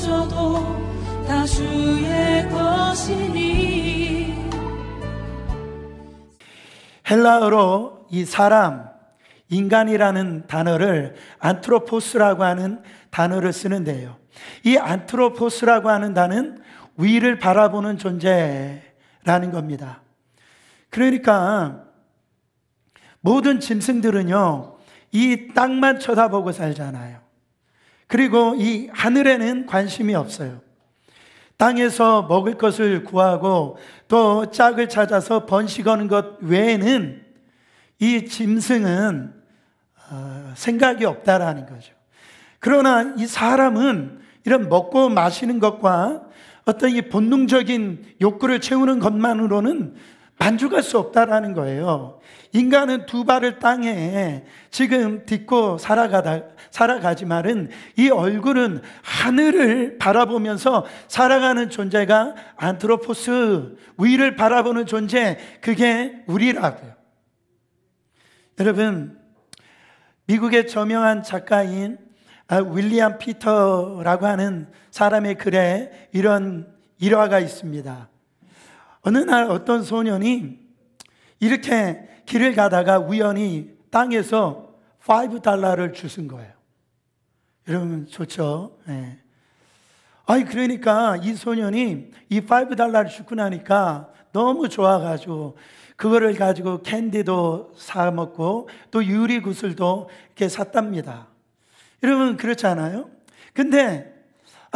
넘쳐도 다 주의 것이니. 헬라어로 이 사람, 인간이라는 단어를 안트로포스라고 하는 단어를 쓰는데요, 이 안트로포스라고 하는 단어는 위를 바라보는 존재라는 겁니다. 그러니까 모든 짐승들은요, 이 땅만 쳐다보고 살잖아요. 그리고 이 하늘에는 관심이 없어요. 땅에서 먹을 것을 구하고 또 짝을 찾아서 번식하는 것 외에는 이 짐승은 생각이 없다라는 거죠. 그러나 이 사람은 이런 먹고 마시는 것과 어떤 이 본능적인 욕구를 채우는 것만으로는 만족할 수 없다라는 거예요. 인간은 두 발을 땅에 지금 딛고 살아가지만은 이 얼굴은 하늘을 바라보면서 살아가는 존재가 안트로포스, 위를 바라보는 존재, 그게 우리라고요. 여러분, 미국의 저명한 작가인 윌리엄 피터라고 하는 사람의 글에 이런 일화가 있습니다. 어느 날 어떤 소년이 이렇게 길을 가다가 우연히 땅에서 $5를 주신 거예요. 여러분 좋죠? 네. 그러니까 이 소년이 이 $5를 주고 나니까 너무 좋아가지고 그거를 가지고 캔디도 사 먹고 또 유리구슬도 이렇게 샀답니다. 여러분 그렇잖아요? 근데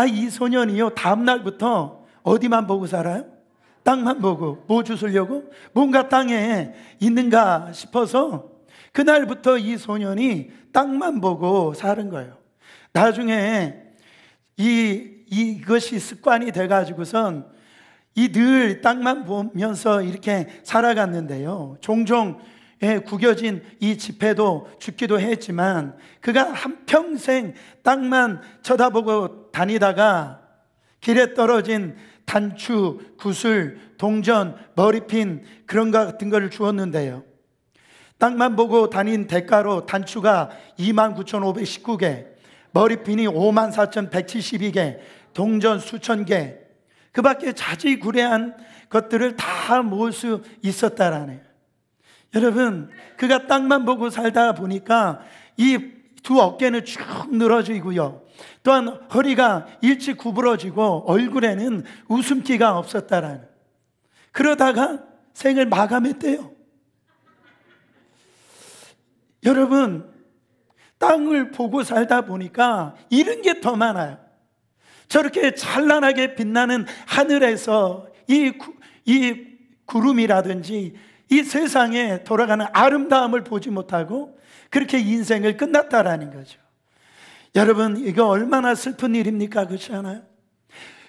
이 소년이요, 다음날부터 어디만 보고 살아요? 땅만 보고. 뭐 주우려고? 뭔가 땅에 있는가 싶어서 그날부터 이 소년이 땅만 보고 사는 거예요. 나중에 이것이 습관이 돼가지고선 늘 땅만 보면서 이렇게 살아갔는데요, 종종 구겨진 이 지폐도 죽기도 했지만 그가 한평생 땅만 쳐다보고 다니다가 길에 떨어진 단추, 구슬, 동전, 머리핀 그런 것 같은 거를 주었는데요, 땅만 보고 다닌 대가로 단추가 29,519개, 머리핀이 54,172개, 동전 수천 개, 그 밖에 자지구레한 것들을 다 모을 수 있었다라네요. 여러분, 그가 땅만 보고 살다 보니까 이 두 어깨는 쭉 늘어지고요, 또한 허리가 일찍 구부러지고 얼굴에는 웃음기가 없었다라는, 그러다가 생을 마감했대요. 여러분, 땅을 보고 살다 보니까 잃은 게 더 많아요. 저렇게 찬란하게 빛나는 하늘에서 이 구름이라든지 이 세상에 돌아가는 아름다움을 보지 못하고 그렇게 인생을 끝났다라는 거죠. 여러분, 이거 얼마나 슬픈 일입니까? 그렇지 않아요?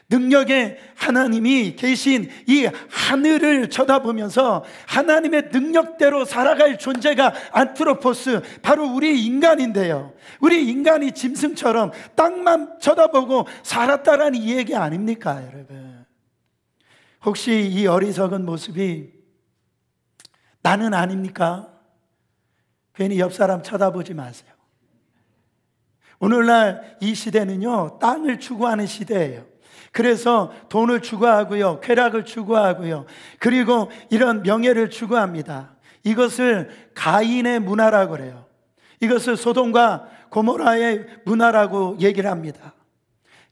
능력의 하나님이 계신 이 하늘을 쳐다보면서 하나님의 능력대로 살아갈 존재가 안트로포스, 바로 우리 인간인데요, 우리 인간이 짐승처럼 땅만 쳐다보고 살았다라는 이 얘기 아닙니까? 여러분, 혹시 이 어리석은 모습이 나는 아닙니까? 괜히 옆 사람 쳐다보지 마세요. 오늘날 이 시대는요, 땅을 추구하는 시대예요. 그래서 돈을 추구하고요, 쾌락을 추구하고요, 그리고 이런 명예를 추구합니다. 이것을 가인의 문화라고 그래요. 이것을 소돔과 고모라의 문화라고 얘기를 합니다.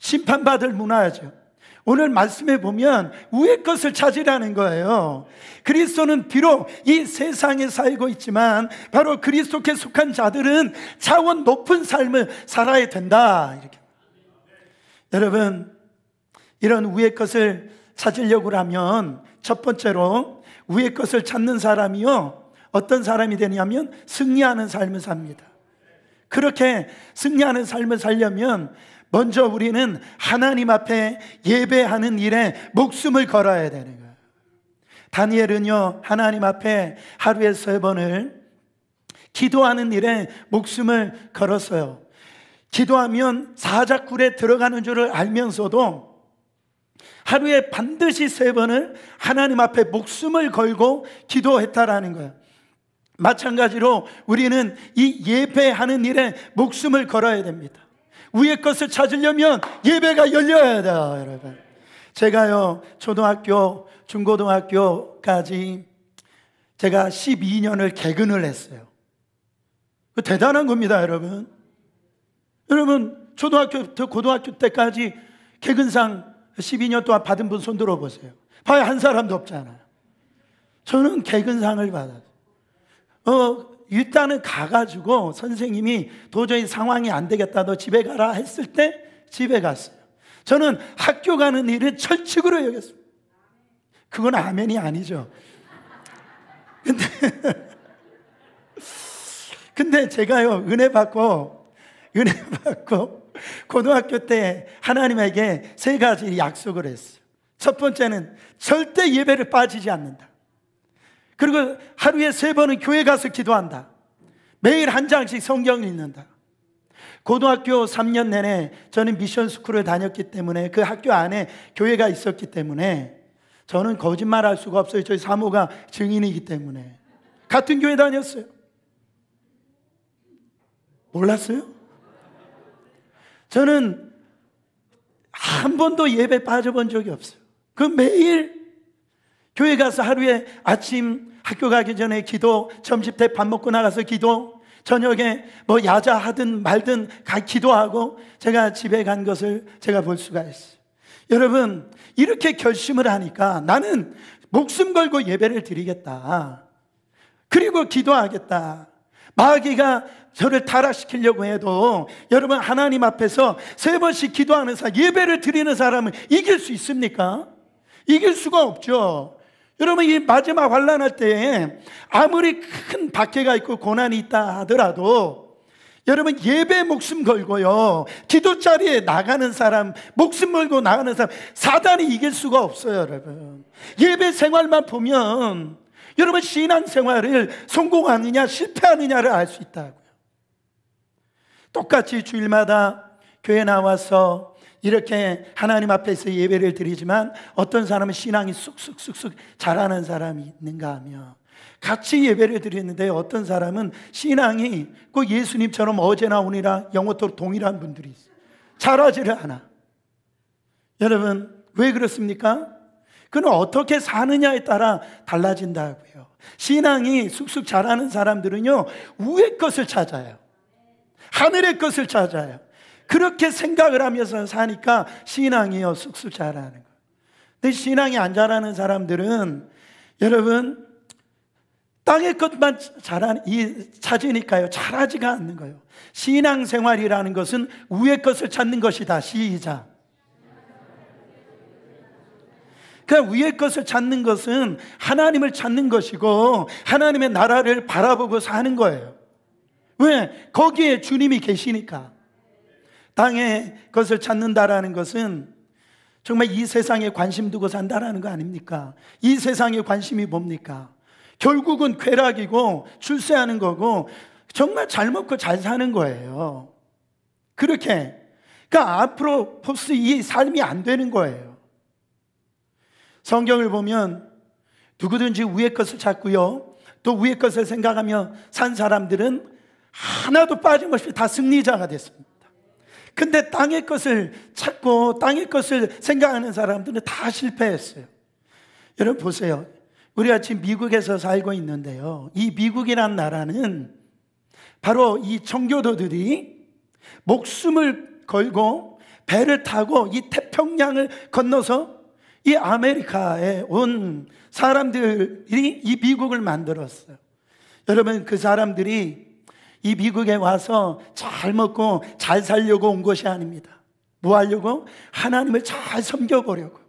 심판받을 문화죠. 오늘 말씀에 보면 위의 것을 찾으라는 거예요. 그리스도는 비록 이 세상에 살고 있지만 바로 그리스도께 속한 자들은 차원 높은 삶을 살아야 된다, 이렇게. 여러분, 이런 위의 것을 찾으려고 하면 첫 번째로 위의 것을 찾는 사람이요, 어떤 사람이 되냐면 승리하는 삶을 삽니다. 그렇게 승리하는 삶을 살려면 먼저 우리는 하나님 앞에 예배하는 일에 목숨을 걸어야 되는 거예요. 다니엘은요, 하나님 앞에 하루에 3번을 기도하는 일에 목숨을 걸었어요. 기도하면 사자굴에 들어가는 줄을 알면서도 하루에 반드시 3번을 하나님 앞에 목숨을 걸고 기도했다라는 거예요. 마찬가지로 우리는 이 예배하는 일에 목숨을 걸어야 됩니다. 위의 것을 찾으려면 예배가 열려야 돼요, 여러분. 제가요, 초등학교, 중고등학교까지 제가 12년을 개근을 했어요. 대단한 겁니다, 여러분. 여러분, 초등학교부터 고등학교 때까지 개근상 12년 동안 받은 분 손 들어보세요. 봐야 한 사람도 없잖아요. 저는 개근상을 받았어요. 일단은 가가지고 선생님이 도저히 상황이 안 되겠다, 너 집에 가라 했을 때 집에 갔어요. 저는 학교 가는 일을 철칙으로 여겼습니다. 그건 아멘이 아니죠. 근데 제가요, 은혜 받고 고등학교 때 하나님에게 3가지 약속을 했어요. 첫 번째는 절대 예배를 빠지지 않는다. 그리고 하루에 3번은 교회 가서 기도한다. 매일 한 장씩 성경을 읽는다. 고등학교 3년 내내 저는 미션 스쿨을 다녔기 때문에 그 학교 안에 교회가 있었기 때문에 저는 거짓말할 수가 없어요. 저희 사모가 증인이기 때문에 같은 교회 다녔어요. 몰랐어요? 저는 한 번도 예배 빠져본 적이 없어요. 그 매일 교회 가서 하루에 아침 학교 가기 전에 기도, 점심 때 밥 먹고 나가서 기도, 저녁에 뭐 야자하든 말든 기도하고 제가 집에 간 것을 제가 볼 수가 있어요. 여러분, 이렇게 결심을 하니까 나는 목숨 걸고 예배를 드리겠다. 그리고 기도하겠다. 마귀가 저를 타락시키려고 해도 여러분, 하나님 앞에서 3번씩 기도하는 사람, 예배를 드리는 사람은 이길 수 있습니까? 이길 수가 없죠. 여러분, 이 마지막 환난할 때에 아무리 큰 박해가 있고 고난이 있다 하더라도 여러분, 예배 목숨 걸고요, 기도 자리에 나가는 사람, 목숨 걸고 나가는 사람, 사단이 이길 수가 없어요. 여러분, 예배 생활만 보면 여러분, 신앙생활을 성공하느냐 실패하느냐를 알 수 있다고요. 똑같이 주일마다 교회 나와서 이렇게 하나님 앞에서 예배를 드리지만 어떤 사람은 신앙이 쑥쑥쑥쑥 자라는 사람이 있는가 하며, 같이 예배를 드리는데 어떤 사람은 신앙이 꼭 예수님처럼 어제나 오늘이나 영원토록 동일한 분들이 있어요. 자라지를 않아. 여러분, 왜 그렇습니까? 그는 어떻게 사느냐에 따라 달라진다고요. 신앙이 쑥쑥 자라는 사람들은요, 위의 것을 찾아요. 하늘의 것을 찾아요. 그렇게 생각을 하면서 사니까 신앙이요, 쑥쑥 자라는 거예요. 근데 신앙이 안 자라는 사람들은 여러분, 땅의 것만 찾으니까요, 자라지가 않는 거예요. 신앙생활이라는 것은 위의 것을 찾는 것이다. 시작. 그 위의 것을 찾는 것은 하나님을 찾는 것이고 하나님의 나라를 바라보고 사는 거예요. 왜? 거기에 주님이 계시니까. 땅의 것을 찾는다라는 것은 정말 이 세상에 관심 두고 산다라는 거 아닙니까? 이 세상에 관심이 뭡니까? 결국은 쾌락이고 출세하는 거고 정말 잘 먹고 잘 사는 거예요. 그렇게, 그러니까 앞으로 포스 이 삶이 안 되는 거예요. 성경을 보면 누구든지 위의 것을 찾고요, 또 위의 것을 생각하며 산 사람들은 하나도 빠짐없이 다 승리자가 됐습니다. 근데 땅의 것을 찾고 땅의 것을 생각하는 사람들은 다 실패했어요. 여러분 보세요. 우리가 지금 미국에서 살고 있는데요, 이 미국이란 나라는 바로 이 청교도들이 목숨을 걸고 배를 타고 이 태평양을 건너서 이 아메리카에 온 사람들이 이 미국을 만들었어요. 여러분, 그 사람들이 이 미국에 와서 잘 먹고 잘 살려고 온 것이 아닙니다. 뭐 하려고? 하나님을 잘 섬겨보려고.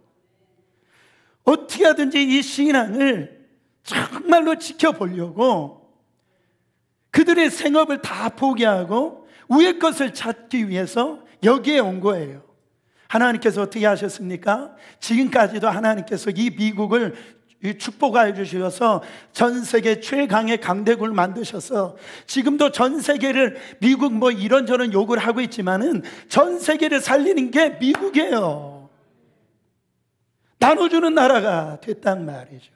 어떻게 하든지 이 신앙을 정말로 지켜보려고 그들의 생업을 다 포기하고 위의 것을 찾기 위해서 여기에 온 거예요. 하나님께서 어떻게 하셨습니까? 지금까지도 하나님께서 이 미국을 축복하여 주셔서 전 세계 최강의 강대국을 만드셔서 지금도 전 세계를, 미국 뭐 이런저런 욕을 하고 있지만은 전 세계를 살리는 게 미국이에요. 나눠주는 나라가 됐단 말이죠.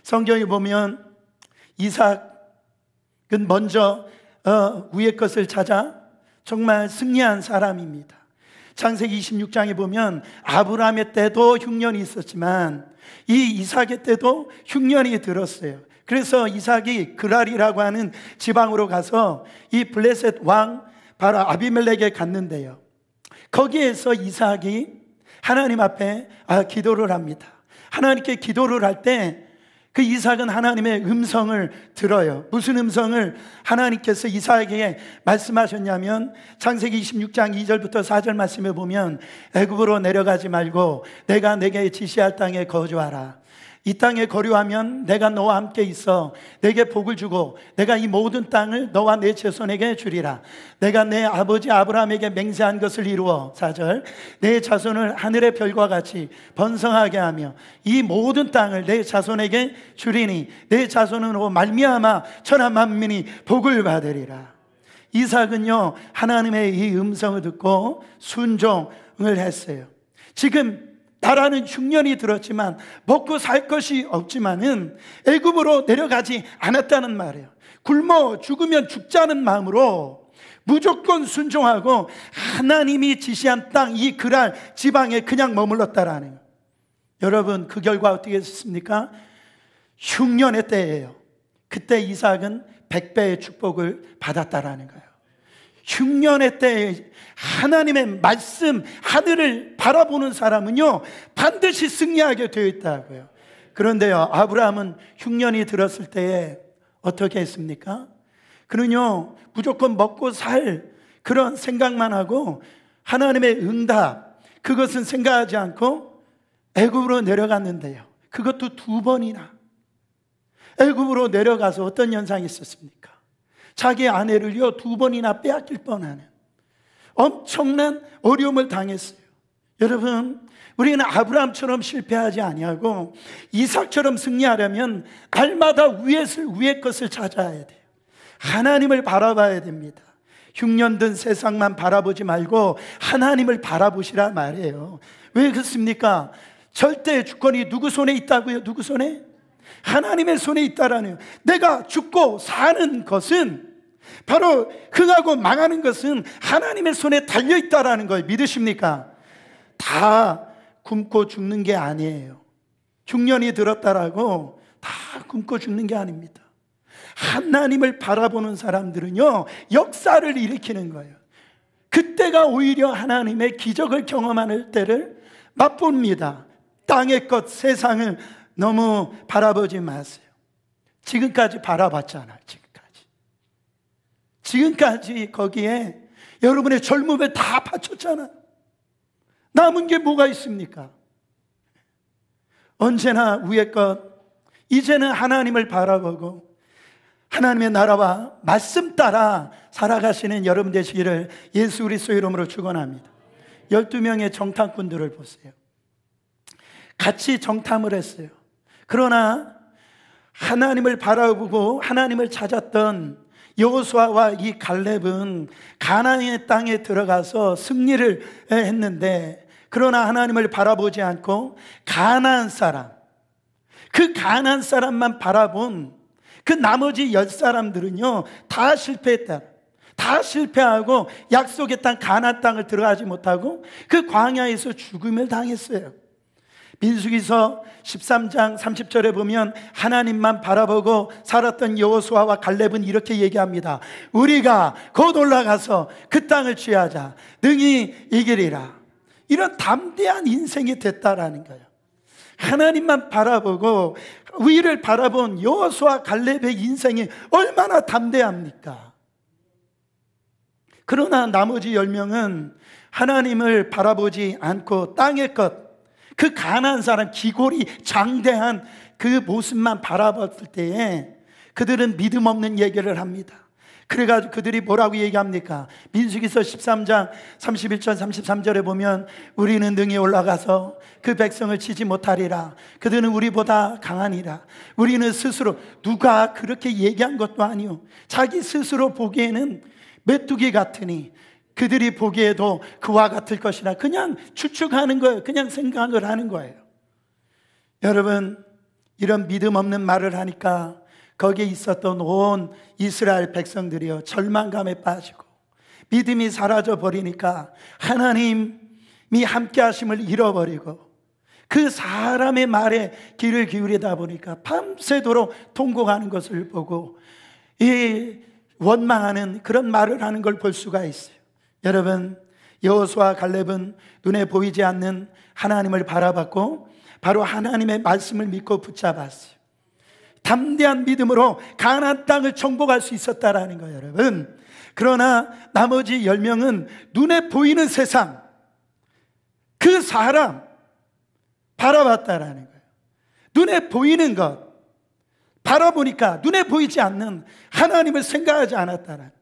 성경에 보면 이삭은 먼저 위의 것을 찾아 정말 승리한 사람입니다. 창세기 26장에 보면 아브라함의 때도 흉년이 있었지만 이 이삭의 때도 흉년이 들었어요. 그래서 이삭이 그랄이라고 하는 지방으로 가서 이 블레셋 왕 바로 아비멜렉에 갔는데요, 거기에서 이삭이 하나님 앞에 기도를 합니다. 하나님께 기도를 할 때 그 이삭은 하나님의 음성을 들어요. 무슨 음성을 하나님께서 이삭에게 말씀하셨냐면 창세기 26장 2절부터 4절 말씀에 보면 애굽으로 내려가지 말고 내가 내게 지시할 땅에 거주하라. 이 땅에 거류하면 내가 너와 함께 있어 내게 복을 주고 내가 이 모든 땅을 너와 내 자손에게 주리라. 내가 내 아버지 아브라함에게 맹세한 것을 이루어 4절 내 자손을 하늘의 별과 같이 번성하게 하며 이 모든 땅을 내 자손에게 주리니 내 자손으로 말미암아 천하 만민이 복을 받으리라. 이삭은요 하나님의 이 음성을 듣고 순종을 했어요. 지금 나라는 흉년이 들었지만 먹고 살 것이 없지만은 애굽으로 내려가지 않았다는 말이에요. 굶어 죽으면 죽자는 마음으로 무조건 순종하고 하나님이 지시한 땅 이 그랄 지방에 그냥 머물렀다라는 거예요. 여러분, 그 결과 어떻게 했습니까? 흉년의 때예요. 그때 이삭은 100배의 축복을 받았다라는 거예요. 흉년의 때에 하나님의 말씀, 하늘을 바라보는 사람은요 반드시 승리하게 되어 있다고요. 그런데요, 아브라함은 흉년이 들었을 때에 어떻게 했습니까? 그는요 무조건 먹고 살 그런 생각만 하고 하나님의 응답 그것은 생각하지 않고 애굽으로 내려갔는데요, 그것도 2번이나 애굽으로 내려가서 어떤 현상이 있었습니까? 자기 아내를요 2번이나 빼앗길 뻔하는 엄청난 어려움을 당했어요. 여러분, 우리는 아브라함처럼 실패하지 아니하고 이삭처럼 승리하려면 날마다 위의 것을 찾아야 돼요. 하나님을 바라봐야 됩니다. 흉년든 세상만 바라보지 말고 하나님을 바라보시라 말이에요. 왜 그렇습니까? 절대 주권이 누구 손에 있다고요? 누구 손에? 하나님의 손에 있다라는. 내가 죽고 사는 것은 바로 흥하고 망하는 것은 하나님의 손에 달려있다라는 걸 믿으십니까? 다 굶고 죽는 게 아니에요. 흉년이 들었다라고 다 굶고 죽는 게 아닙니다. 하나님을 바라보는 사람들은요 역사를 일으키는 거예요. 그때가 오히려 하나님의 기적을 경험하는 때를 맛봅니다. 땅의 것, 세상을 너무 바라보지 마세요. 지금까지 바라봤잖아요. 지금까지 거기에 여러분의 젊음을 다 바쳤잖아요. 남은 게 뭐가 있습니까? 언제나 위의 것, 이제는 하나님을 바라보고 하나님의 나라와 말씀 따라 살아가시는 여러분 되시기를 예수 그리스도의 이름으로 축원합니다. 12명의 정탐꾼들을 보세요. 같이 정탐을 했어요. 그러나 하나님을 바라보고 하나님을 찾았던 여호수아와 이 갈렙은 가나안의 땅에 들어가서 승리를 했는데, 그러나 하나님을 바라보지 않고 가나안 사람, 그 가나안 사람만 바라본 그 나머지 10사람들은요 다 실패했다. 다 실패하고 약속의 땅 가나안 땅을 들어가지 못하고 그 광야에서 죽음을 당했어요. 민수기서 13장 30절에 보면 하나님만 바라보고 살았던 여호수아와 갈렙은 이렇게 얘기합니다. 우리가 곧 올라가서 그 땅을 취하자. 능히 이기리라. 이런 담대한 인생이 됐다라는 거예요. 하나님만 바라보고 위를 바라본 여호수아 갈렙의 인생이 얼마나 담대합니까? 그러나 나머지 10명은 하나님을 바라보지 않고 땅의 것, 그 가난한 사람, 기골이 장대한 그 모습만 바라봤을 때에 그들은 믿음 없는 얘기를 합니다. 그래가지고 그들이 뭐라고 얘기합니까? 민수기서 13장 31절 33절에 보면 우리는 능히 올라가서 그 백성을 치지 못하리라. 그들은 우리보다 강하니라. 우리는 스스로, 누가 그렇게 얘기한 것도 아니요, 자기 스스로 보기에는 메뚜기 같으니 그들이 보기에도 그와 같을 것이라. 그냥 추측하는 거예요. 그냥 생각을 하는 거예요. 여러분, 이런 믿음 없는 말을 하니까 거기에 있었던 온 이스라엘 백성들이요 절망감에 빠지고 믿음이 사라져 버리니까 하나님이 함께 하심을 잃어버리고 그 사람의 말에 귀를 기울이다 보니까 밤새도록 통곡하는 것을 보고 원망하는 그런 말을 하는 걸 볼 수가 있어요. 여러분, 여호수아와 갈렙은 눈에 보이지 않는 하나님을 바라봤고 바로 하나님의 말씀을 믿고 붙잡았어요. 담대한 믿음으로 가나안 땅을 정복할 수 있었다라는 거예요, 여러분. 그러나 나머지 10명은 눈에 보이는 세상, 그 사람 바라봤다라는 거예요. 눈에 보이는 것 바라보니까 눈에 보이지 않는 하나님을 생각하지 않았다라는 거예요.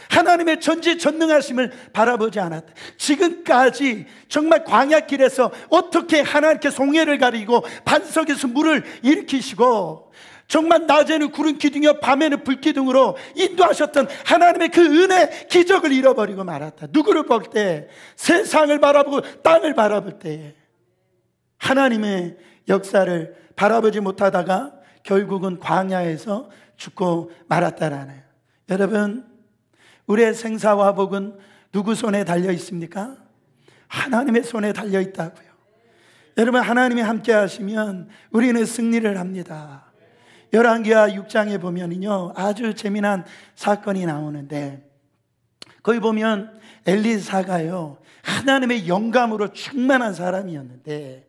하나님의 전지전능하심을 바라보지 않았다. 지금까지 정말 광야길에서 어떻게 하나님께 송해를 가리고 반석에서 물을 일으키시고 정말 낮에는 구름 기둥이요 밤에는 불 기둥으로 인도하셨던 하나님의 그 은혜 기적을 잃어버리고 말았다. 누구를 볼 때? 세상을 바라보고 땅을 바라볼 때 하나님의 역사를 바라보지 못하다가 결국은 광야에서 죽고 말았다라는. 여러분, 우리의 생사와 복은 누구 손에 달려 있습니까? 하나님의 손에 달려 있다고요. 여러분, 하나님이 함께 하시면 우리는 승리를 합니다. 열왕기하 6장에 보면요 아주 재미난 사건이 나오는데, 거기 보면 엘리사가요 하나님의 영감으로 충만한 사람이었는데,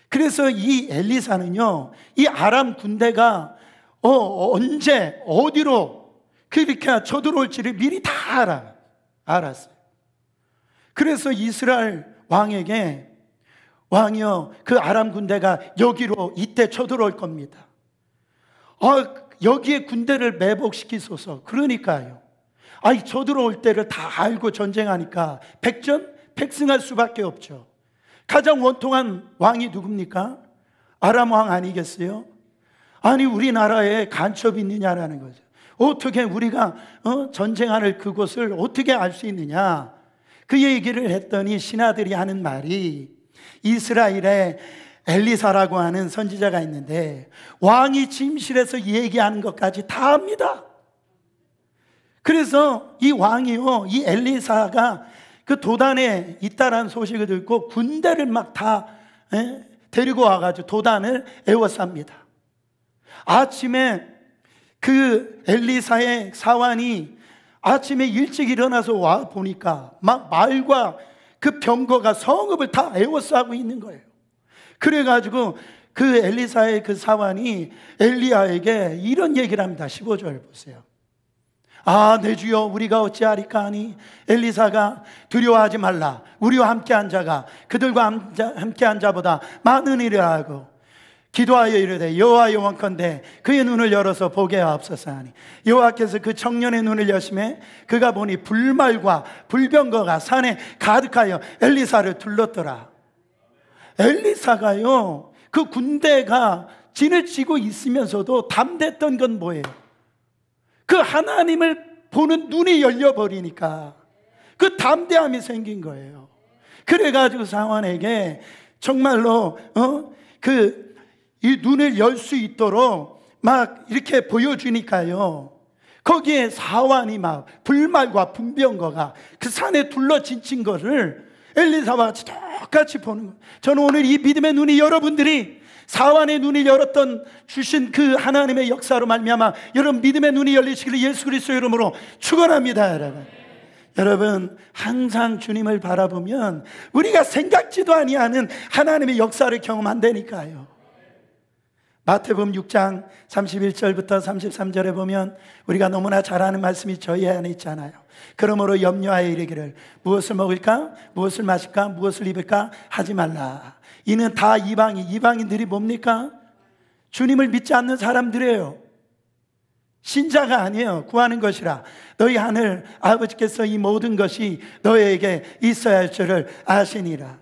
그래서 이 엘리사는요 이 아람 군대가 언제 어디로 그렇게 쳐들어올지를 미리 다 알았어요. 그래서 이스라엘 왕에게, 왕이여 그 아람 군대가 여기로 이때 쳐들어올 겁니다. 여기에 군대를 매복시키소서. 그러니까요 쳐들어올 때를 다 알고 전쟁하니까 백승할 수밖에 없죠. 가장 원통한 왕이 누굽니까? 아람 왕 아니겠어요? 아니 우리나라에 간첩이 있느냐라는 거죠. 어떻게 우리가 전쟁하는 그곳을 어떻게 알 수 있느냐? 그 얘기를 했더니 신하들이 하는 말이, 이스라엘에 엘리사라고 하는 선지자가 있는데 왕이 침실에서 얘기하는 것까지 다 압니다. 그래서 이 왕이요 이 엘리사가 그 도단에 있다라는 소식을 듣고 군대를 막 다 데리고 와가지고 도단을 에워쌉니다. 아침에 그 엘리사의 사환이 아침에 일찍 일어나서 와 보니까 막 말과 그 병거가 성읍을 다 에워싸고 있는 거예요. 그래가지고 그 엘리사의 그 사환이 엘리야에게 이런 얘기를 합니다. 15절 보세요. 내 주여 우리가 어찌하리까 하니 엘리사가 두려워하지 말라. 우리와 함께한 자가 그들과 함께한 자보다 많으니라 하고 기도하여 이르되 여호와여 원컨대 그의 눈을 열어서 보게 하옵소서 하니 여호와께서 그 청년의 눈을 여심해 그가 보니 불말과 불병거가 산에 가득하여 엘리사를 둘렀더라. 엘리사가요 그 군대가 진을 치고 있으면서도 담댔던 건 뭐예요? 그 하나님을 보는 눈이 열려버리니까 그 담대함이 생긴 거예요. 그래가지고 사환에게 정말로 이 눈을 열 수 있도록 막 이렇게 보여주니까요 거기에 사환이 막 불말과 분병거가 그 산에 둘러진 거를 엘리사와 똑같이 보는 거예요. 저는 오늘 이 믿음의 눈이 여러분들이 사환의 눈이 열었던 주신 그 하나님의 역사로 말미암아 여러분 믿음의 눈이 열리시기를 예수 그리스도의 이름으로 축원합니다. 여러분 항상 주님을 바라보면 우리가 생각지도 아니하는 하나님의 역사를 경험한다니까요. 마태복음 6장 31절부터 33절에 보면 우리가 너무나 잘 아는 말씀이 저희 안에 있잖아요. 그러므로 염려하여 이르기를 무엇을 먹을까 무엇을 마실까 무엇을 입을까 하지 말라. 이는 다 이방인들이 뭡니까? 주님을 믿지 않는 사람들이에요. 신자가 아니에요. 구하는 것이라 너희 하늘 아버지께서 이 모든 것이 너희에게 있어야 할 줄을 아시니라.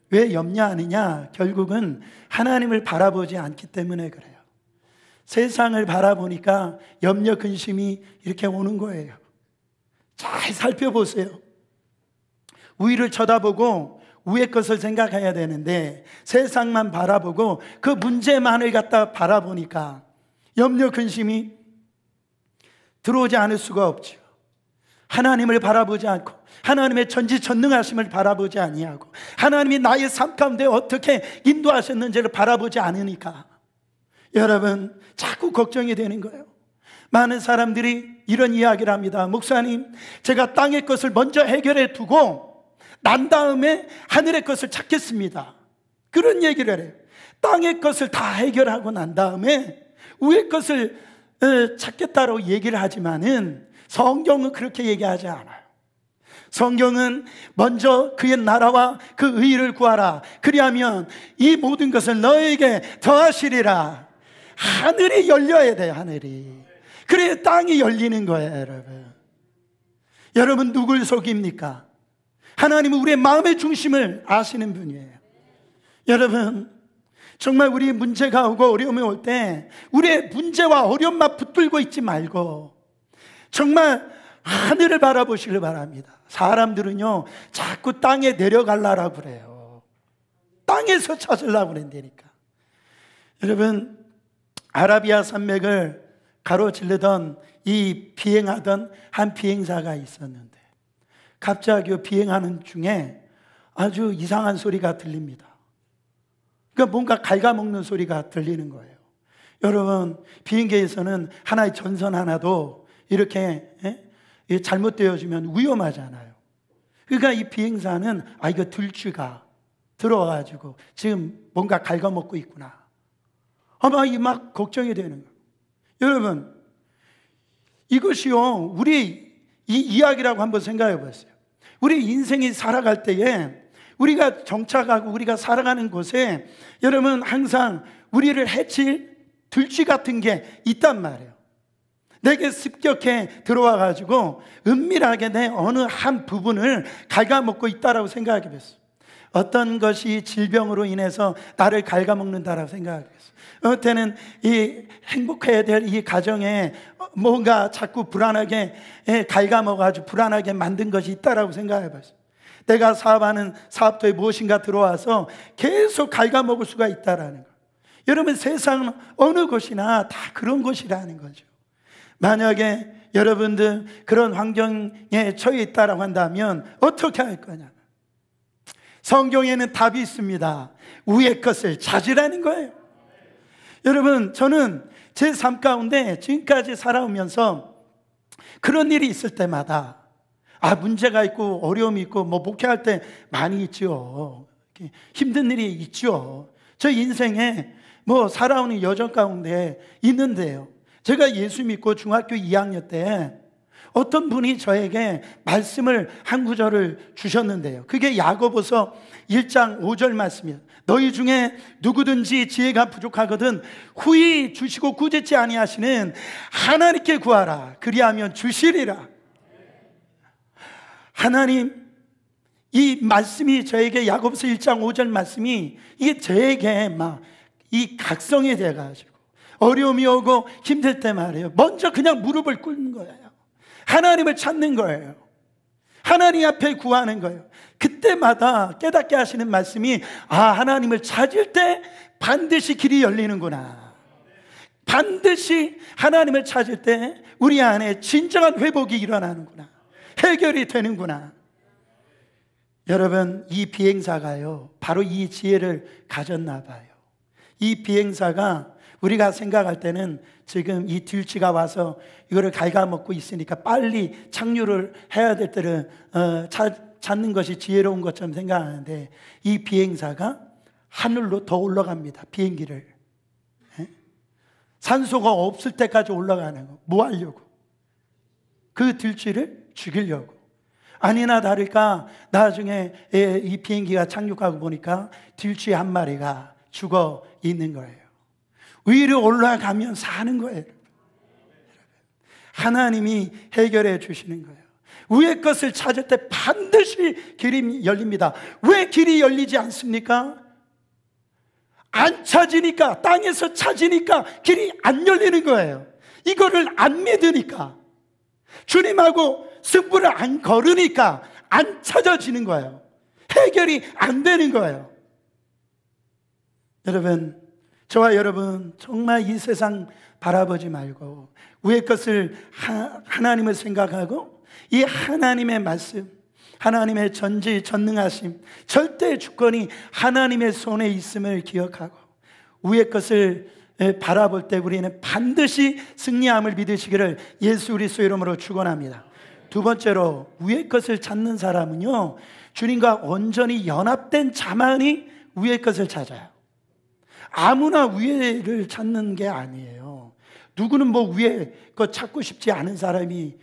왜 염려하느냐? 결국은 하나님을 바라보지 않기 때문에 그래요. 세상을 바라보니까 염려 근심이 이렇게 오는 거예요. 잘 살펴보세요. 위를 쳐다보고 위의 것을 생각해야 되는데 세상만 바라보고 그 문제만을 갖다 바라보니까 염려 근심이 들어오지 않을 수가 없죠. 하나님을 바라보지 않고 하나님의 전지전능하심을 바라보지 아니하고 하나님이 나의 삶 가운데 어떻게 인도하셨는지를 바라보지 않으니까 여러분 자꾸 걱정이 되는 거예요. 많은 사람들이 이런 이야기를 합니다. 목사님, 제가 땅의 것을 먼저 해결해 두고 난 다음에 하늘의 것을 찾겠습니다. 그런 얘기를 해요. 땅의 것을 다 해결하고 난 다음에 위의 것을 찾겠다고 얘기를 하지만은 성경은 그렇게 얘기하지 않아요. 성경은 먼저 그의 나라와 그 의를 구하라. 그리하면 이 모든 것을 너에게 더하시리라. 하늘이 열려야 돼요. 하늘이. 그래야 땅이 열리는 거예요. 여러분, 여러분 누굴 속입니까? 하나님은 우리의 마음의 중심을 아시는 분이에요. 여러분, 정말 우리 문제가 오고 어려움이 올 때 우리의 문제와 어려움만 붙들고 있지 말고 정말 하늘을 바라보시길 바랍니다. 사람들은요 자꾸 땅에 내려가려고 그래요. 땅에서 찾으려고 그런다니까. 여러분, 아라비아 산맥을 가로질르던 비행하던 한 비행사가 있었는데 갑자기 비행하는 중에 아주 이상한 소리가 들립니다. 그러니까 뭔가 갉아먹는 소리가 들리는 거예요. 여러분, 비행기에서는 하나의 전선 하나도 이렇게 잘못되어지면 위험하잖아요. 그러니까 이 비행사는 이거 들쥐가 들어와가지고 지금 뭔가 갉아먹고 있구나. 막 걱정이 되는 거예요. 여러분, 이것이요 우리 이 이야기라고 한번 생각해 보세요. 우리 인생이 살아갈 때에 우리가 정착하고 우리가 살아가는 곳에 여러분 항상 우리를 해칠 들쥐 같은 게 있단 말이에요. 내게 습격해 들어와 가지고 은밀하게 내 어느 한 부분을 갉아먹고 있다라고 생각하게 됐어요. 어떤 것이 질병으로 인해서 나를 갉아먹는다라고 생각하게 됐어요. 어떨 때는 이 행복해야 될 이 가정에 뭔가 자꾸 불안하게 갉아먹어가지고 불안하게 만든 것이 있다라고 생각해 봤어요. 내가 사업하는 사업도에 무엇인가 들어와서 계속 갉아먹을 수가 있다라는 거. 여러분, 세상은 어느 곳이나 다 그런 곳이라는 거죠. 만약에 여러분들 그런 환경에 처해 있다라고 한다면 어떻게 할 거냐? 성경에는 답이 있습니다. 위의 것을 찾으라는 거예요. 여러분, 저는 제 삶 가운데 지금까지 살아오면서 그런 일이 있을 때마다 문제가 있고 어려움이 있고 목회할 때 많이 있죠. 힘든 일이 있죠. 저 인생에 살아오는 여정 가운데 있는데요, 제가 예수 믿고 중학교 2학년 때 어떤 분이 저에게 말씀을 한 구절을 주셨는데요, 그게 야고보서 1장 5절 말씀이에요. 너희 중에 누구든지 지혜가 부족하거든 후히 주시고 꾸짖지 아니하시는 하나님께 구하라. 그리하면 주시리라. 하나님, 이 말씀이 저에게 야고보서 1장 5절 말씀이 이게 저에게 막 이 각성이 돼가지고 어려움이 오고 힘들 때 말이에요, 먼저 그냥 무릎을 꿇는 거예요. 하나님을 찾는 거예요. 하나님 앞에 구하는 거예요. 그때마다 깨닫게 하시는 말씀이 하나님을 찾을 때 반드시 길이 열리는구나. 반드시 하나님을 찾을 때 우리 안에 진정한 회복이 일어나는구나. 해결이 되는구나. 여러분, 이 비행사가요 바로 이 지혜를 가졌나 봐요. 이 비행사가 우리가 생각할 때는 지금 이 들쥐가 와서 이거를 갉아먹고 있으니까 빨리 착륙을 해야 될 때를 찾는 것이 지혜로운 것처럼 생각하는데, 이 비행사가 하늘로 더 올라갑니다. 비행기를 산소가 없을 때까지 올라가는 거. 뭐 하려고? 그 들쥐를 죽이려고. 아니나 다를까 나중에 이 비행기가 착륙하고 보니까 들쥐 한 마리가 죽어 있는 거예요. 위로 올라가면 사는 거예요. 하나님이 해결해 주시는 거예요. 위의 것을 찾을 때 반드시 길이 열립니다. 왜 길이 열리지 않습니까? 안 찾으니까, 땅에서 찾으니까 길이 안 열리는 거예요. 이거를 안 믿으니까, 주님하고 승부를 안 걸으니까 안 찾아지는 거예요. 해결이 안 되는 거예요. 여러분, 저와 여러분 정말 이 세상 바라보지 말고 위의 것을 하나님을 생각하고 이 하나님의 말씀, 하나님의 전지전능하심, 절대 주권이 하나님의 손에 있음을 기억하고 위의 것을 바라볼 때 우리는 반드시 승리함을 믿으시기를 예수 그리스도의 이름으로 축원합니다. 두 번째로, 위의 것을 찾는 사람은요, 주님과 온전히 연합된 자만이 위의 것을 찾아요. 아무나 위를 찾는 게 아니에요. 누구는 뭐 위에 거 찾고 싶지 않은 사람이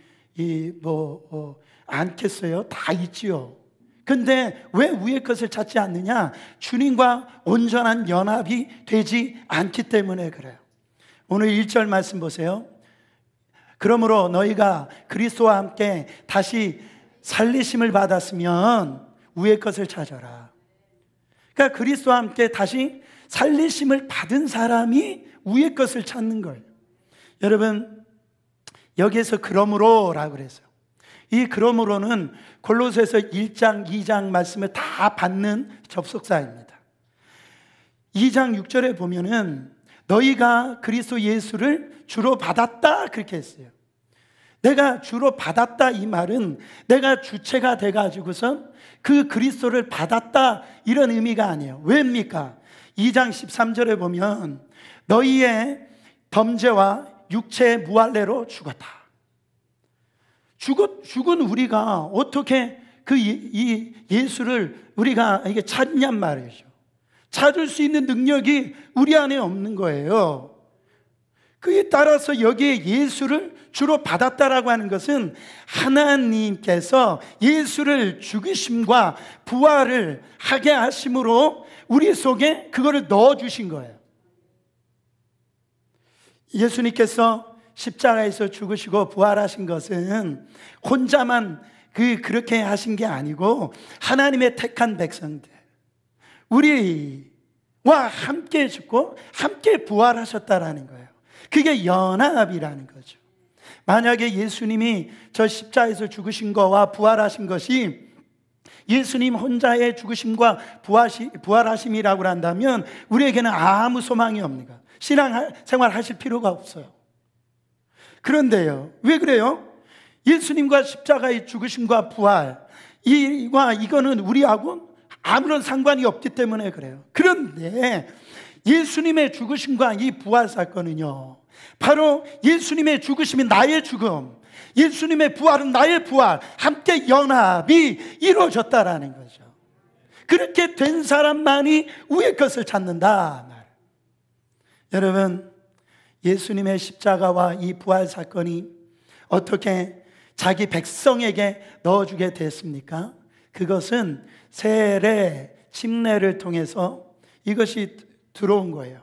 않겠어요? 다 있지요. 근데 왜 위의 것을 찾지 않느냐? 주님과 온전한 연합이 되지 않기 때문에 그래요. 오늘 1절 말씀 보세요. 그러므로 너희가 그리스도와 함께 다시 살리심을 받았으면 위의 것을 찾아라. 그러니까 그리스도와 함께 다시 살리심을 받은 사람이 위의 것을 찾는 거예요. 여러분, 여기에서 그러므로라고 그랬어요. 이 그러므로는 골로새서 1장, 2장 말씀을 다 받는 접속사입니다. 2장 6절에 보면은 너희가 그리스도 예수를 주로 받았다 그렇게 했어요. 내가 주로 받았다 이 말은 내가 주체가 돼가지고서 그 그리스도를 받았다 이런 의미가 아니에요. 왜입니까? 2장 13절에 보면 너희의 범죄와 육체의 무할례로 죽었다. 죽은 우리가 어떻게 이 예수를 우리가 이게 찾냔 말이죠. 찾을 수 있는 능력이 우리 안에 없는 거예요. 그에 따라서 여기에 예수를 주로 받았다라고 하는 것은 하나님께서 예수를 죽으심과 부활을 하게 하심으로 우리 속에 그거를 넣어주신 거예요. 예수님께서 십자가에서 죽으시고 부활하신 것은 혼자만 그렇게 하신 게 아니고 하나님의 택한 백성들, 우리와 함께 죽고 함께 부활하셨다라는 거예요. 그게 연합이라는 거죠. 만약에 예수님이 저 십자가에서 죽으신 거와 부활하신 것이 예수님 혼자의 죽으심과 부활하심이라고 한다면 우리에게는 아무 소망이 없는 거예요. 신앙생활 하실 필요가 없어요. 그런데요, 왜 그래요? 예수님과 십자가의 죽으심과 부활, 이거는 우리하고 아무런 상관이 없기 때문에 그래요. 그런데 예수님의 죽으심과 이 부활 사건은요, 바로 예수님의 죽으심이 나의 죽음, 예수님의 부활은 나의 부활, 함께 연합이 이루어졌다라는 거죠. 그렇게 된 사람만이 위의 것을 찾는다. 여러분, 예수님의 십자가와 이 부활 사건이 어떻게 자기 백성에게 넣어주게 됐습니까? 그것은 세례, 침례를 통해서 이것이 들어온 거예요.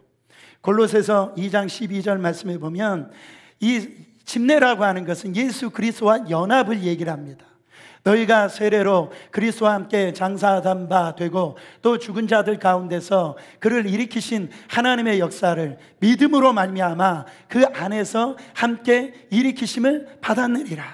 골로새서 2장 12절 말씀에 보면 이 침례라고 하는 것은 예수 그리스도와 연합을 얘기를 합니다. 너희가 세례로 그리스도와 함께 장사하던 바 되고 또 죽은 자들 가운데서 그를 일으키신 하나님의 역사를 믿음으로 말미암아 그 안에서 함께 일으키심을 받았느니라.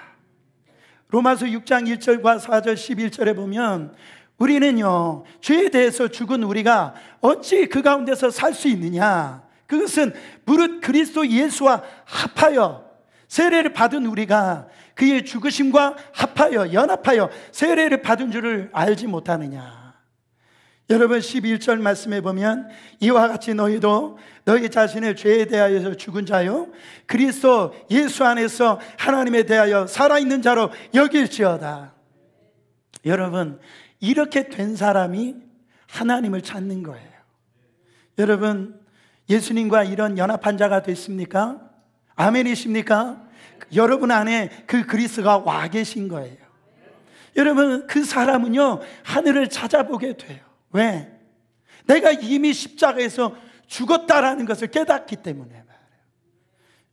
로마서 6장 1절과 4절 11절에 보면 우리는요, 죄에 대해서 죽은 우리가 어찌 그 가운데서 살 수 있느냐? 그것은 무릇 그리스도 예수와 합하여 세례를 받은 우리가 그의 죽으심과 합하여 연합하여 세례를 받은 줄을 알지 못하느냐. 여러분, 11절 말씀에 보면 이와 같이 너희도 너희 자신의 죄에 대하여서 죽은 자요 그리스도 예수 안에서 하나님에 대하여 살아있는 자로 여길지어다. 여러분, 이렇게 된 사람이 하나님을 찾는 거예요. 여러분, 예수님과 이런 연합한 자가 됐습니까? 아멘이십니까? 여러분 안에 그 그리스도가 와 계신 거예요. 여러분, 그 사람은요, 하늘을 찾아보게 돼요. 왜? 내가 이미 십자가에서 죽었다라는 것을 깨닫기 때문에 말이에요.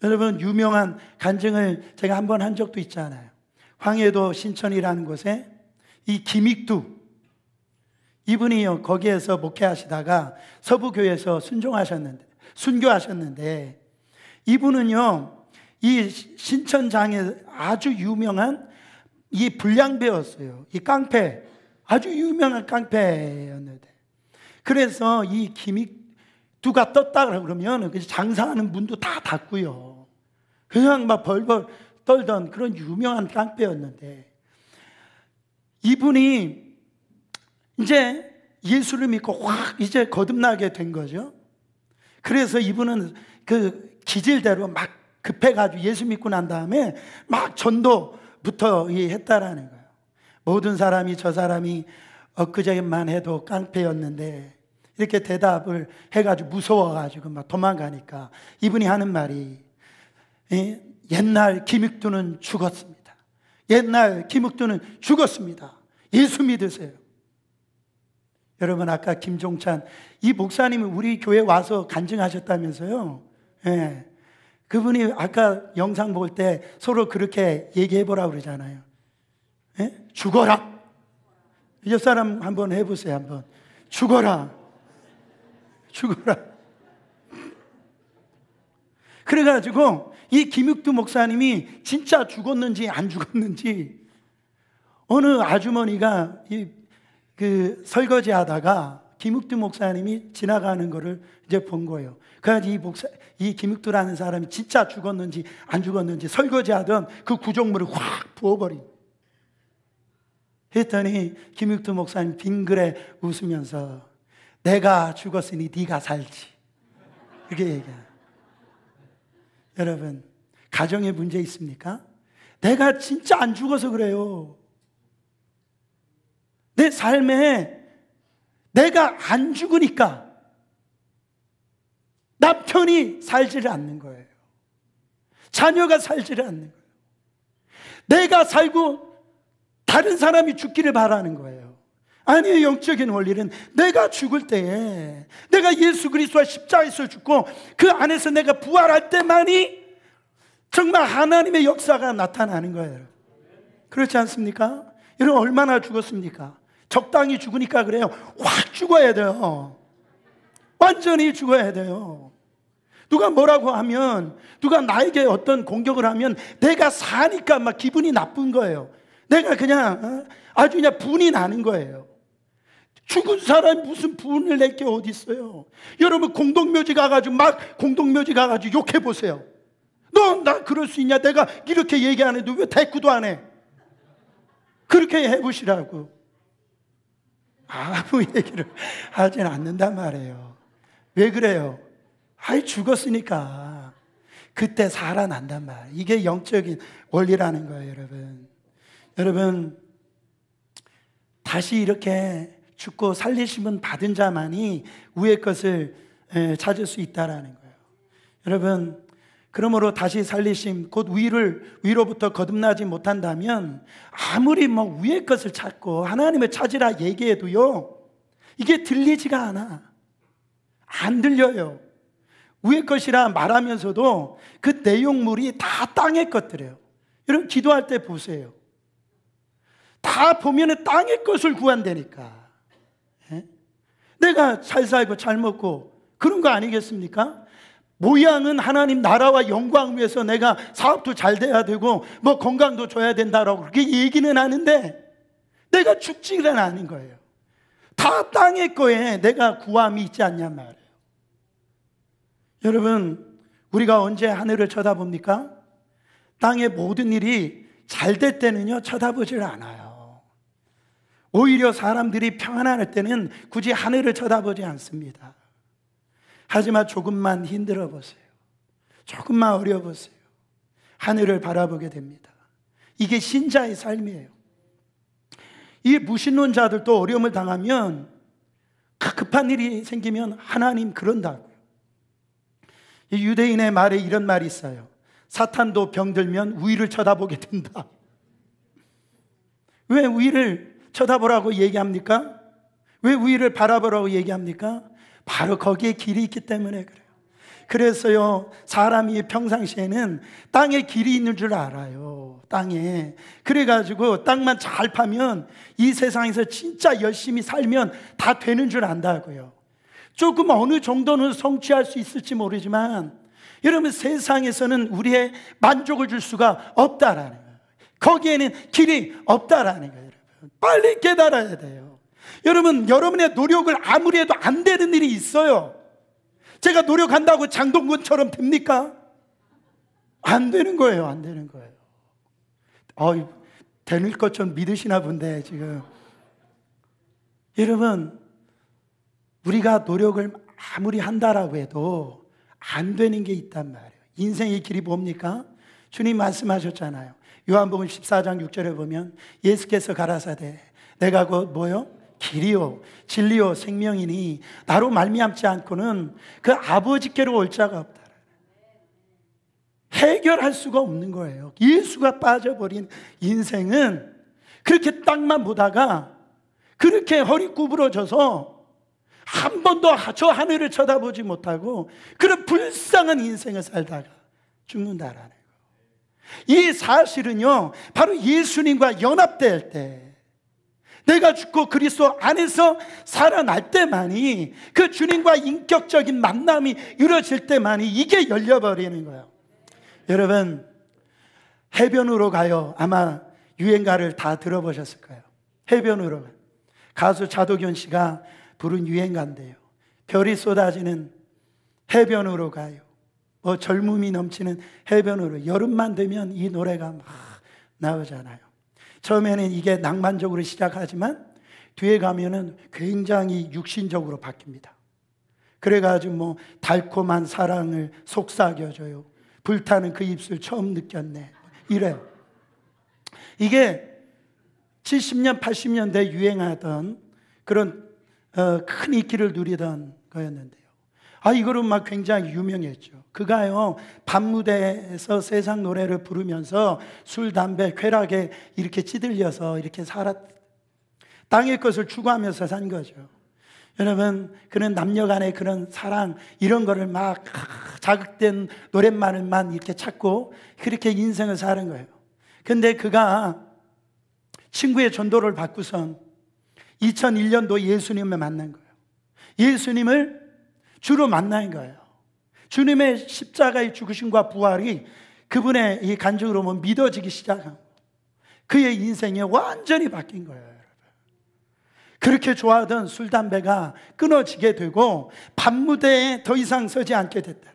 여러분, 유명한 간증을 제가 한번 한 적도 있잖아요. 황해도 신천이라는 곳에 이 김익두, 이분이요, 거기에서 목회하시다가 서부교회에서 순교하셨는데 이분은요, 이 신천장에 아주 유명한 이 불량배였어요. 이 깡패, 아주 유명한 깡패였는데, 그래서 이 김익두가 떴다 그러면 장사하는 문도 다 닫고요, 그냥 막 벌벌 떨던 그런 유명한 깡패였는데, 이분이 이제 예수를 믿고 확 이제 거듭나게 된 거죠. 그래서 이분은 그 기질대로 막 급해가지고 예수 믿고 난 다음에 막 전도부터 했다라는 거예요. 모든 사람이 저 사람이 엊그제만 해도 깡패였는데 이렇게 대답을 해가지고 무서워가지고 막 도망가니까 이분이 하는 말이, 옛날 김익두는 죽었습니다. 옛날 김익두는 죽었습니다. 예수 믿으세요. 여러분, 아까 김종찬 이 목사님이 우리 교회 와서 간증하셨다면서요. 예. 그분이 아까 영상 볼 때 서로 그렇게 얘기해보라고 그러잖아요. 예? 죽어라. 옆 사람 한번 해보세요. 한번 죽어라. 죽어라. 그래가지고 이 김익두 목사님이 진짜 죽었는지 안 죽었는지 어느 아주머니가 그 설거지 하다가 김익두 목사님이 지나가는 거를 이제 본 거예요. 그래가지고 이 김익두라는 사람이 진짜 죽었는지 안 죽었는지 설거지 하던 그 구정물을 확 부어버린. 했더니 김익두 목사님 빙그레 웃으면서 내가 죽었으니 네가 살지, 이렇게 얘기해요. 여러분, 가정에 문제 있습니까? 내가 진짜 안 죽어서 그래요. 내 삶에 내가 안 죽으니까 남편이 살지를 않는 거예요. 자녀가 살지를 않는 거예요. 내가 살고 다른 사람이 죽기를 바라는 거예요. 아니, 영적인 원리는 내가 죽을 때에, 내가 예수 그리스도와 십자가에서 죽고 그 안에서 내가 부활할 때만이 정말 하나님의 역사가 나타나는 거예요. 그렇지 않습니까? 여러분, 얼마나 죽었습니까? 적당히 죽으니까 그래요. 확 죽어야 돼요. 완전히 죽어야 돼요. 누가 뭐라고 하면, 누가 나에게 어떤 공격을 하면 내가 사니까 막 기분이 나쁜 거예요. 내가 그냥 아주 그냥 분이 나는 거예요. 죽은 사람이 무슨 분을 낼 게 어디 있어요? 여러분, 공동묘지 가가지고 막 공동묘지 가가지고 욕해 보세요. 너 나 그럴 수 있냐? 내가 이렇게 얘기하는데 왜 대꾸도 안 해? 그렇게 해보시라고. 아무 얘기를 하진 않는단 말이에요. 왜 그래요? 아이, 죽었으니까 그때 살아난단 말이에요. 이게 영적인 원리라는 거예요. 여러분, 다시 이렇게 죽고 살리심은 받은 자만이 위의 것을 찾을 수 있다라는 거예요. 여러분, 그러므로 다시 살리심, 곧 위로부터 거듭나지 못한다면 아무리 뭐 위의 것을 찾고 하나님을 찾으라 얘기해도요, 이게 들리지가 않아. 안 들려요. 위의 것이라 말하면서도 그 내용물이 다 땅의 것들이에요. 여러분, 기도할 때 보세요. 다 보면은 땅의 것을 구한다니까. 내가 잘 살고 잘 먹고 그런 거 아니겠습니까? 모양은 하나님 나라와 영광 위해서 내가 사업도 잘 돼야 되고 뭐 건강도 줘야 된다라고 그렇게 얘기는 하는데 내가 죽지는 않은 거예요. 다 땅의 거에 내가 구함이 있지 않냔 말이에요. 여러분, 우리가 언제 하늘을 쳐다봅니까? 땅의 모든 일이 잘 될 때는요, 쳐다보질 않아요. 오히려 사람들이 평안할 때는 굳이 하늘을 쳐다보지 않습니다. 하지만 조금만 힘들어 보세요. 조금만 어려워 보세요. 하늘을 바라보게 됩니다. 이게 신자의 삶이에요. 이 무신론자들도 어려움을 당하면, 급한 일이 생기면 하나님 그런다고요. 이 유대인의 말에 이런 말이 있어요. 사탄도 병들면 위를 쳐다보게 된다. 왜 위를 쳐다보라고 얘기합니까? 왜 위를 바라보라고 얘기합니까? 바로 거기에 길이 있기 때문에 그래요. 그래서요, 사람이 평상시에는 땅에 길이 있는 줄 알아요. 땅에. 그래가지고 땅만 잘 파면 이 세상에서 진짜 열심히 살면 다 되는 줄 안다고요. 조금 어느 정도는 성취할 수 있을지 모르지만 여러분, 세상에서는 우리의 만족을 줄 수가 없다라는 거예요. 거기에는 길이 없다라는 거예요. 여러분, 빨리 깨달아야 돼요. 여러분, 여러분의 노력을 아무리 해도 안 되는 일이 있어요. 제가 노력한다고 장동건처럼 됩니까? 안 되는 거예요. 안 되는 거예요. 되는 것 좀 믿으시나 본데 지금. 여러분, 우리가 노력을 아무리 한다라고 해도 안 되는 게 있단 말이에요. 인생의 길이 뭡니까? 주님 말씀하셨잖아요. 요한복음 14장 6절에 보면 예수께서 가라사대 내가 곧 뭐요? 길이요 진리요 생명이니 나로 말미암지 않고는 그 아버지께로 올 자가 없다. 해결할 수가 없는 거예요. 예수가 빠져버린 인생은 그렇게 땅만 보다가 그렇게 허리 구부러져서 한 번도 저 하늘을 쳐다보지 못하고 그런 불쌍한 인생을 살다가 죽는다라는 거예요. 이 사실은요, 바로 예수님과 연합될 때, 내가 죽고 그리스도 안에서 살아날 때만이, 그 주님과 인격적인 만남이 이루어질 때만이 이게 열려버리는 거예요. 여러분, 해변으로 가요. 아마 유행가를 다 들어보셨을 거예요. 해변으로 가요. 가수 자도균 씨가 부른 유행가인데요. 별이 쏟아지는 해변으로 가요. 젊음이 넘치는 해변으로. 여름만 되면 이 노래가 막 나오잖아요. 처음에는 이게 낭만적으로 시작하지만 뒤에 가면은 굉장히 육신적으로 바뀝니다. 그래가지고 달콤한 사랑을 속삭여줘요. 불타는 그 입술 처음 느꼈네. 이래요. 이게 70년, 80년대 유행하던 그런 큰 인기를 누리던 거였는데요. 이거는 막 굉장히 유명했죠. 그가요, 밤무대에서 세상 노래를 부르면서 술, 담배, 쾌락에 이렇게 찌들려서 이렇게 땅의 것을 추구하면서 산 거죠. 여러분, 그는 남녀 간의 그런 사랑, 이런 거를 막 자극된 노랫말만 이렇게 찾고 그렇게 인생을 사는 거예요. 근데 그가 친구의 전도를 받고선 2001년도 예수님을 만난 거예요. 예수님을 주로 만난 거예요. 주님의 십자가의 죽으심과 부활이 그분의 이 간증으로 믿어지기 시작한 그의 인생이 완전히 바뀐 거예요. 여러분. 그렇게 좋아하던 술, 담배가 끊어지게 되고 밤무대에 더 이상 서지 않게 됐다.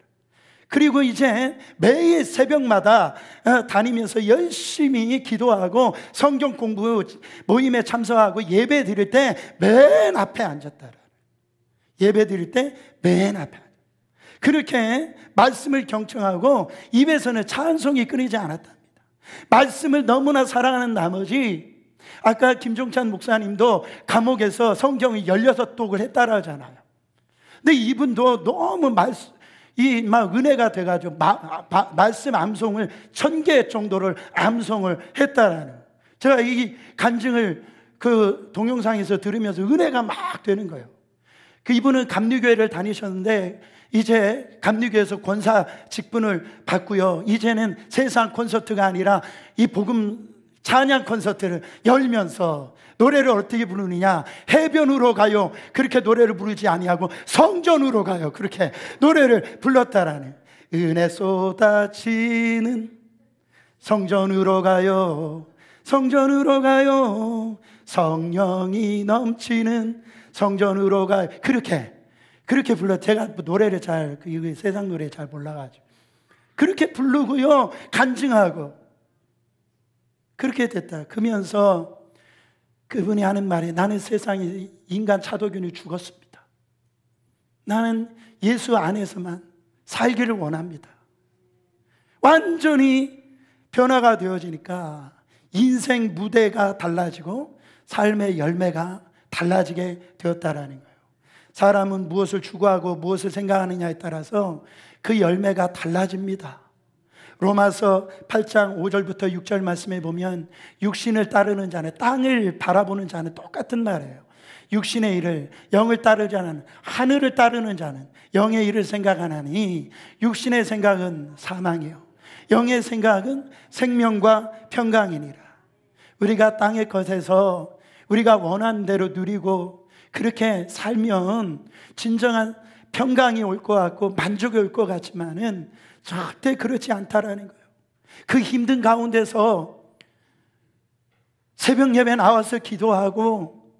그리고 이제 매일 새벽마다 다니면서 열심히 기도하고 성경 공부 모임에 참석하고 예배 드릴 때 맨 앞에 앉았다. 예배 드릴 때 맨 앞에. 그렇게 말씀을 경청하고 입에서는 찬송이 끊이지 않았답니다. 말씀을 너무나 사랑하는 나머지, 아까 김종찬 목사님도 감옥에서 성경을 16독을 했다라 하잖아요. 근데 이분도 너무 막 은혜가 돼가지고 말씀 암송을 1000개 정도를 암송을 했다라는. 제가 이 간증을 그 동영상에서 들으면서 은혜가 막 되는 거예요. 이분은 감리교회를 다니셨는데 이제 감리교회에서 권사 직분을 받고요. 이제는 세상 콘서트가 아니라 이 복음 찬양 콘서트를 열면서 노래를 어떻게 부르느냐? 해변으로 가요. 그렇게 노래를 부르지 아니하고 성전으로 가요. 그렇게 노래를 불렀다라는. 은혜 쏟아지는 성전으로 가요. 성전으로 가요. 성령이 넘치는 성전으로 가요. 그렇게 불러. 제가 노래를 세상 노래 잘 몰라가지고 그렇게 부르고요, 간증하고 그렇게 됐다. 그러면서 그분이 하는 말이, 나는 세상에 인간 차도균이 죽었습니다. 나는 예수 안에서만 살기를 원합니다. 완전히 변화가 되어지니까 인생 무대가 달라지고 삶의 열매가 달라지게 되었다라는 거예요. 사람은 무엇을 추구하고 무엇을 생각하느냐에 따라서 그 열매가 달라집니다. 로마서 8장 5절부터 6절 말씀에 보면 육신을 따르는 자는, 땅을 바라보는 자는 똑같은 말이에요. 육신의 일을, 영을 따르지 않은, 하늘을 따르는 자는 영의 일을 생각하나니 육신의 생각은 사망이요 영의 생각은 생명과 평강이니라. 우리가 땅의 것에서 우리가 원하는 대로 누리고 그렇게 살면 진정한 평강이 올 것 같고 만족이 올 것 같지만은 절대 그렇지 않다라는 거예요. 그 힘든 가운데서 새벽 예배 나와서 기도하고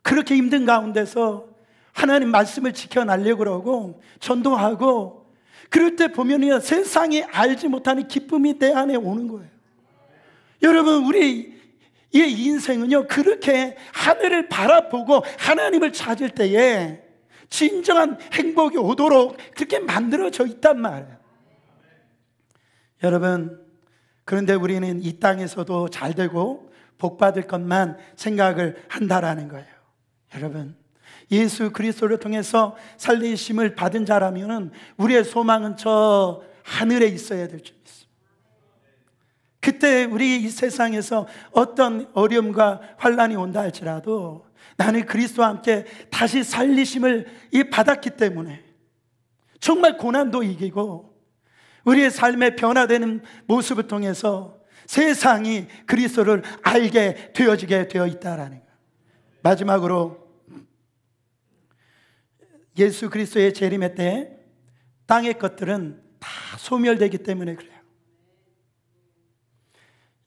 그렇게 힘든 가운데서 하나님 말씀을 지켜나려고 그러고 전도하고 그럴 때 보면요, 세상이 알지 못하는 기쁨이 내 안에 오는 거예요. 여러분, 우리의 인생은요, 그렇게 하늘을 바라보고 하나님을 찾을 때에 진정한 행복이 오도록 그렇게 만들어져 있단 말이에요. 여러분, 그런데 우리는 이 땅에서도 잘 되고 복 받을 것만 생각을 한다라는 거예요. 여러분, 예수 그리스도를 통해서 살리심을 받은 자라면 우리의 소망은 저 하늘에 있어야 될 줄 믿습니다. 그때 우리 이 세상에서 어떤 어려움과 환난이 온다 할지라도 나는 그리스도와 함께 다시 살리심을 받았기 때문에 정말 고난도 이기고 우리의 삶의 변화되는 모습을 통해서 세상이 그리스도를 알게 되어지게 되어 있다라는 거예요. 마지막으로 예수 그리스도의 재림의 때 땅의 것들은 다 소멸되기 때문에 그래요.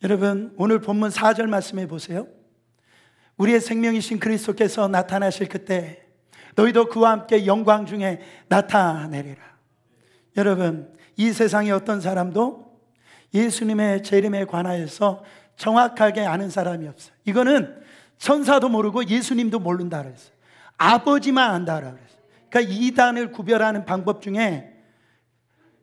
여러분, 오늘 본문 4절 말씀해 보세요. 우리의 생명이신 그리스도께서 나타나실 그때 너희도 그와 함께 영광 중에 나타내리라. 여러분, 이 세상에 어떤 사람도 예수님의 재림에 관하여서 정확하게 아는 사람이 없어요. 이거는 천사도 모르고 예수님도 모른다 그랬어요. 아버지만 안다라 그랬어요. 그러니까 이단을 구별하는 방법 중에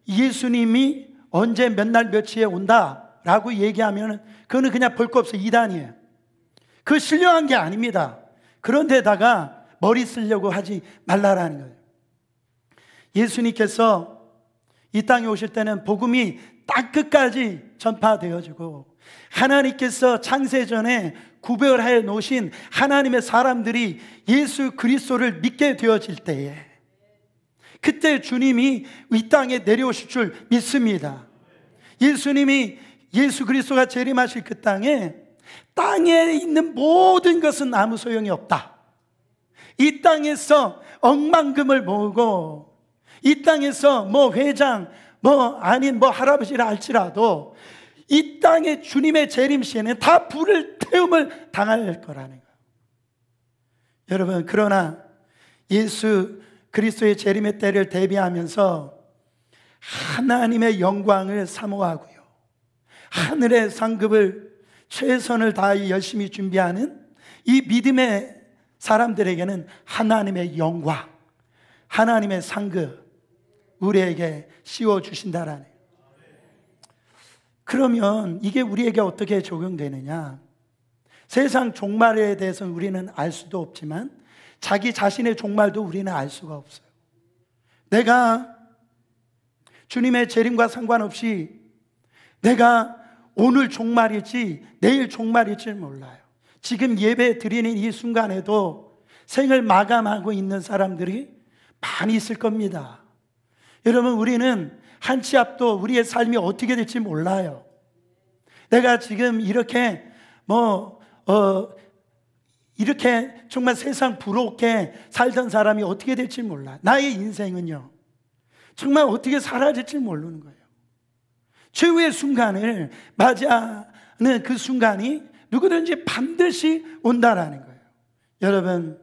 예수님이 언제 몇 날 며칠에 온다라고 얘기하면 그거는 그냥 볼 거 없어요. 이단이에요. 그거 신령한 게 아닙니다. 그런데다가 머리 쓰려고 하지 말라라는 거예요. 예수님께서 이 땅에 오실 때는 복음이 딱 끝까지 전파되어지고 하나님께서 창세전에 구별해 놓으신 하나님의 사람들이 예수 그리스도를 믿게 되어질 때에 그때 주님이 이 땅에 내려오실 줄 믿습니다. 예수님이 예수 그리스도가 재림하실 그 땅에 있는 모든 것은 아무 소용이 없다. 이 땅에서 억만금을 모으고 이 땅에서 회장 아닌 할아버지라 할지라도 이 땅에 주님의 재림 시에는 다 불을 태움을 당할 거라는 거예요. 여러분, 그러나 예수 그리스도의 재림의 때를 대비하면서 하나님의 영광을 사모하고요, 하늘의 상급을 최선을 다해 열심히 준비하는 이 믿음의 사람들에게는 하나님의 영광, 하나님의 상급 우리에게 씌워주신다라는 거예요. 그러면 이게 우리에게 어떻게 적용되느냐? 세상 종말에 대해서는 우리는 알 수도 없지만 자기 자신의 종말도 우리는 알 수가 없어요. 내가 주님의 재림과 상관없이 내가 오늘 종말일지 내일 종말일지 몰라요. 지금 예배 드리는 이 순간에도 생을 마감하고 있는 사람들이 많이 있을 겁니다. 여러분, 우리는 한 치 앞도 우리의 삶이 어떻게 될지 몰라요. 내가 지금 이렇게 이렇게 정말 세상 부럽게 살던 사람이 어떻게 될지 몰라. 나의 인생은요, 정말 어떻게 사라질지 모르는 거예요. 최후의 순간을 맞이하는 그 순간이 누구든지 반드시 온다라는 거예요. 여러분,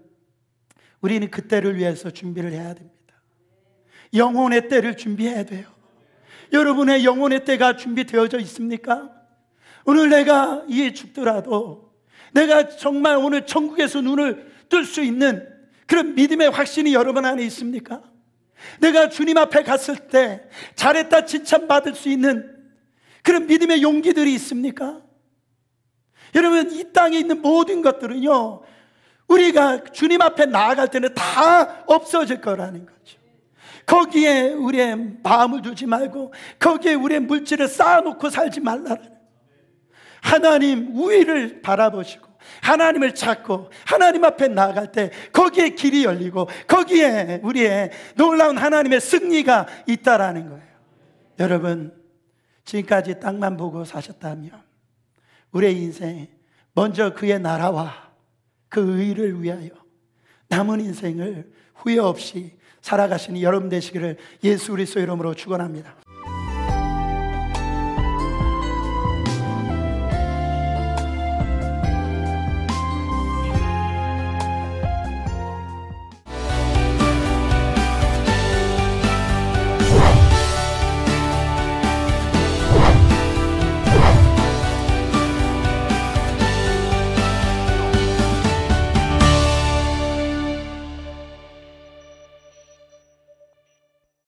우리는 그때를 위해서 준비를 해야 됩니다. 영혼의 때를 준비해야 돼요. 여러분의 영혼의 때가 준비되어져 있습니까? 오늘 내가 죽더라도 내가 정말 오늘 천국에서 눈을 뜰 수 있는 그런 믿음의 확신이 여러분 안에 있습니까? 내가 주님 앞에 갔을 때 잘했다 칭찬받을 수 있는 그런 믿음의 용기들이 있습니까? 여러분, 이 땅에 있는 모든 것들은요, 우리가 주님 앞에 나아갈 때는 다 없어질 거라는 거죠. 거기에 우리의 마음을 두지 말고 거기에 우리의 물질을 쌓아놓고 살지 말라는, 하나님 우위를 바라보시고 하나님을 찾고 하나님 앞에 나아갈 때 거기에 길이 열리고 거기에 우리의 놀라운 하나님의 승리가 있다라는 거예요. 여러분, 지금까지 땅만 보고 사셨다면 우리의 인생 먼저 그의 나라와 그 의를 위하여 남은 인생을 후회 없이 살아가시는 여러분 되시기를 예수 그리스도 이름으로 축원합니다.